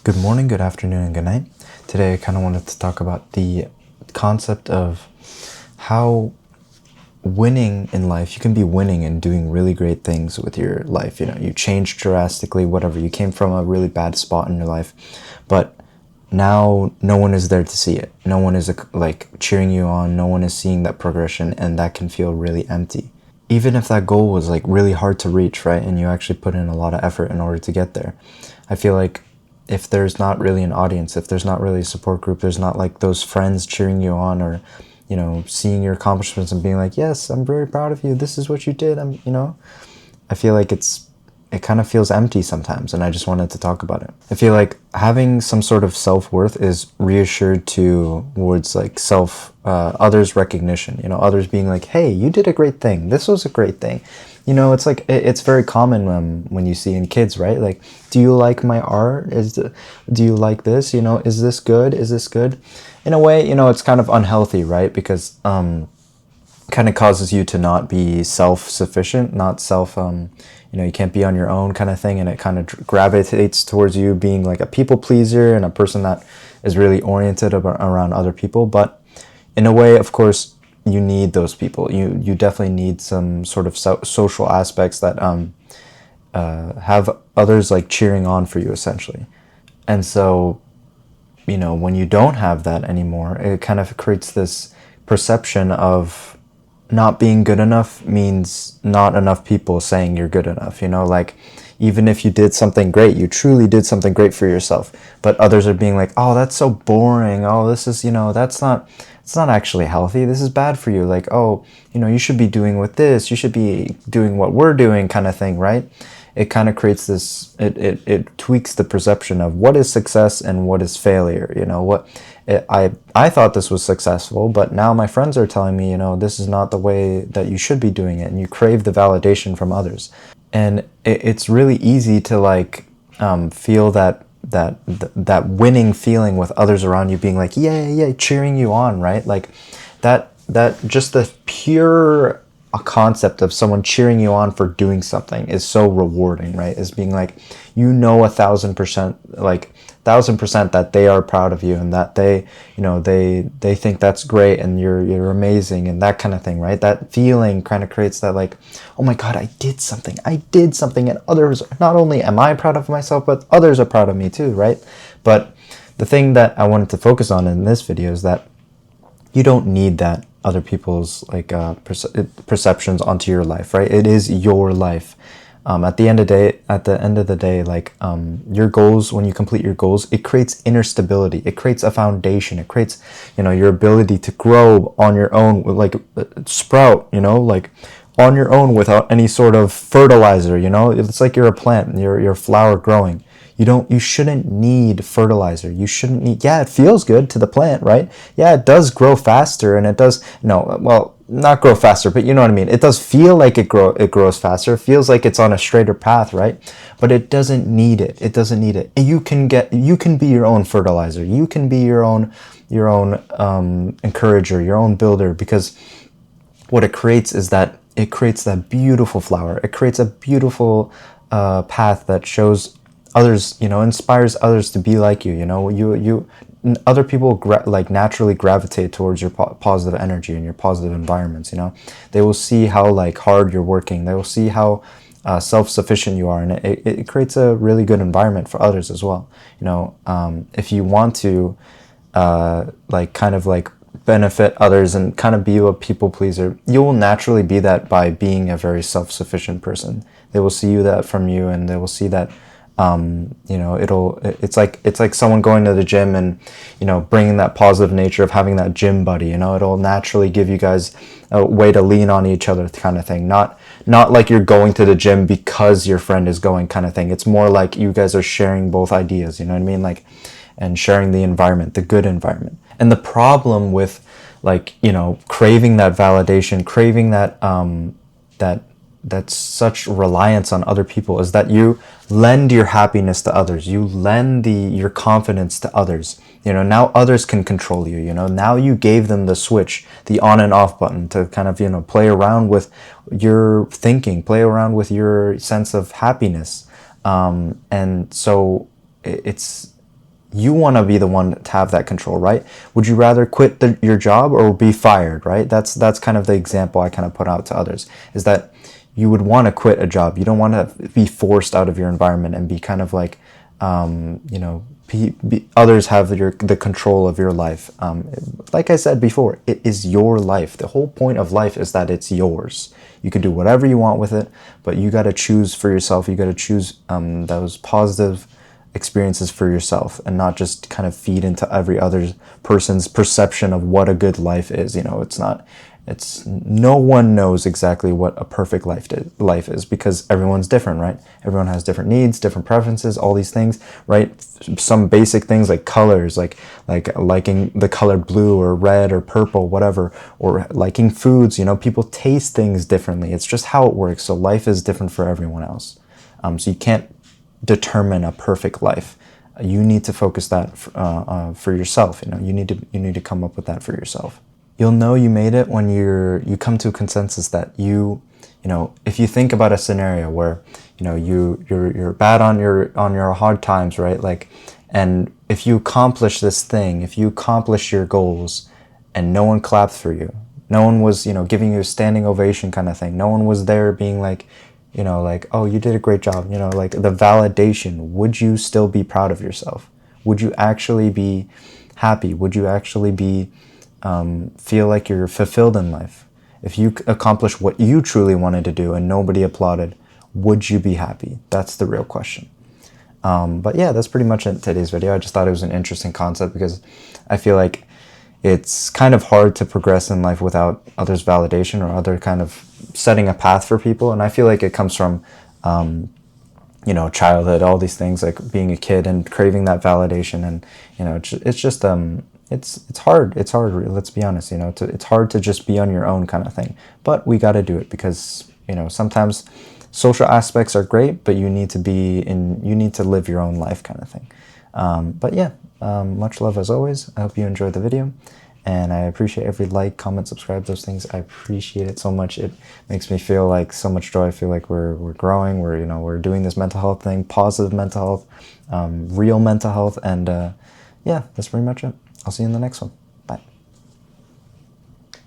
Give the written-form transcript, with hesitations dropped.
Good morning, good afternoon, and good night. Today I kind of wanted to talk about the concept of how winning in life, you can be winning and doing really great things with your life. You know, you changed drastically, whatever. You came from a really bad spot in your life, but now no one is there to see it. No one is like cheering you on. No one is seeing that progression, and that can feel really empty. Even if that goal was like really hard to reach, right? And you actually put in a lot of effort in order to get there. I feel like if there's not really an audience, if there's not really a support group, there's not like those friends cheering you on or, you know, seeing your accomplishments and being like, yes, I'm very proud of you. This is what you did. I feel like it kind of feels empty sometimes, and I just wanted to talk about it. I feel like having some sort of self-worth is reassured towards like others' recognition, you know, others being like, hey, you did a great thing. This was a great thing. You know, it's like, it's very common when you see in kids, right? Like, do you like my art? Do you like this? You know, is this good? Is this good? In a way, you know, it's kind of unhealthy, right? Because, kind of causes you to not be self-sufficient, not you can't be on your own kind of thing, and it kind of gravitates towards you being like a people pleaser and a person that is really oriented around other people. But in a way, of course, you need those people. You definitely need some sort of social aspects that have others like cheering on for you, essentially. And so, you know, when you don't have that anymore, it kind of creates this perception of not being good enough means not enough people saying you're good enough, you know, like even if you did something great, you truly did something great for yourself, but others are being like, oh, that's so boring. Oh, this is, you know, it's not actually healthy. This is bad for you. Like, oh, you know, you should be doing with this. You should be doing what we're doing kind of thing, right? It kind of creates this, it tweaks the perception of what is success and what is failure. You know, I thought this was successful, but now my friends are telling me, you know, this is not the way that you should be doing it, and you crave the validation from others. And it's really easy to like feel that winning feeling with others around you being like, yeah, cheering you on, right? Like that just the pure concept of someone cheering you on for doing something is so rewarding, right? Is being like, you know, 1,000% that they are proud of you, and that they, you know, they think that's great, and you're amazing, and that kind of thing, right? That feeling kind of creates that like, oh my God, I did something, and others, not only am I proud of myself, but others are proud of me too, right? But the thing that I wanted to focus on in this video is that you don't need that other people's like perceptions onto your life, right? It is your life. At the end of the day, like your goals, when you complete your goals, it creates inner stability. It creates a foundation. It creates, you know, your ability to grow on your own, like sprout, you know, like on your own without any sort of fertilizer. You know, it's like you're a plant, you're a flower growing. You shouldn't need fertilizer. You shouldn't need, yeah, it feels good to the plant, right? Yeah, it does grow faster, and it does, not grow faster, but you know what I mean? It does feel like it grows faster. It feels like it's on a straighter path, right? But it doesn't need it. It doesn't need it. You can be your own fertilizer. You can be your own encourager, your own builder, because what it creates is that it creates that beautiful flower. It creates a beautiful path that shows others, you know, inspires others to be like you. You know, other people naturally gravitate towards your positive energy and your positive environments. You know, they will see how like hard you're working. They will see how self-sufficient you are, and it creates a really good environment for others as well. You know, if you want to kind of benefit others and kind of be a people pleaser, you will naturally be that by being a very self-sufficient person. They will see that from you, and they will see that you know, it's like someone going to the gym and, you know, bringing that positive nature of having that gym buddy. You know, it'll naturally give you guys a way to lean on each other kind of thing. Not like you're going to the gym because your friend is going kind of thing. It's more like you guys are sharing both ideas, you know what I mean? Like, and sharing the environment, the good environment. And the problem with, like, you know, craving that validation, craving that's such reliance on other people, is that you lend your happiness to others. You lend your confidence to others. You know, now others can control you. You know, now you gave them the switch, the on and off button, to kind of, you know, play around with your thinking, play around with your sense of happiness. And so it's you want to be the one to have that control, right? Would you rather quit your job or be fired, right? That's kind of the example I kind of put out to others, is that you would want to quit a job. You don't want to be forced out of your environment and be kind of like, others have the control of your life. Like I said before, it is your life. The whole point of life is that it's yours. You can do whatever you want with it, but you got to choose for yourself. You got to choose those positive experiences for yourself, and not just kind of feed into every other person's perception of what a good life is. No one knows exactly what a perfect life is, because everyone's different, right? Everyone has different needs, different preferences, all these things, right? Some basic things like colors, like liking the color blue or red or purple, whatever, or liking foods. People taste things differently. It's just how it works. So life is different for everyone else. So you can't determine a perfect life. You need to focus that for yourself. You need to come up with that for yourself. You'll know you made it when you come to a consensus that if you think about a scenario where you're bad on your hard times, right? Like, and if you accomplish this thing, if you accomplish your goals, and no one clapped for you, no one was giving you a standing ovation kind of thing, no one was there being like, oh, you did a great job, like the validation, would you still be proud of yourself? Would you actually be happy? Would you actually be feel like you're fulfilled in life? If you accomplish what you truly wanted to do and nobody applauded, would you be happy? That's the real question. But yeah, that's pretty much it today's video. I just thought it was an interesting concept, because I feel like it's kind of hard to progress in life without others' validation or other kind of setting a path for people. And I feel like it comes from, childhood, all these things, like being a kid and craving that validation. And, it's just, it's hard. It's hard. Let's be honest, it's hard to just be on your own kind of thing, but we got to do it, because, sometimes social aspects are great, but you need to live your own life kind of thing. But yeah, much love as always. I hope you enjoyed the video, and I appreciate every like, comment, subscribe, those things. I appreciate it so much. It makes me feel like so much joy. I feel like we're growing. We're doing this mental health thing, positive mental health, real mental health, and yeah, that's pretty much it. I'll see you in the next one.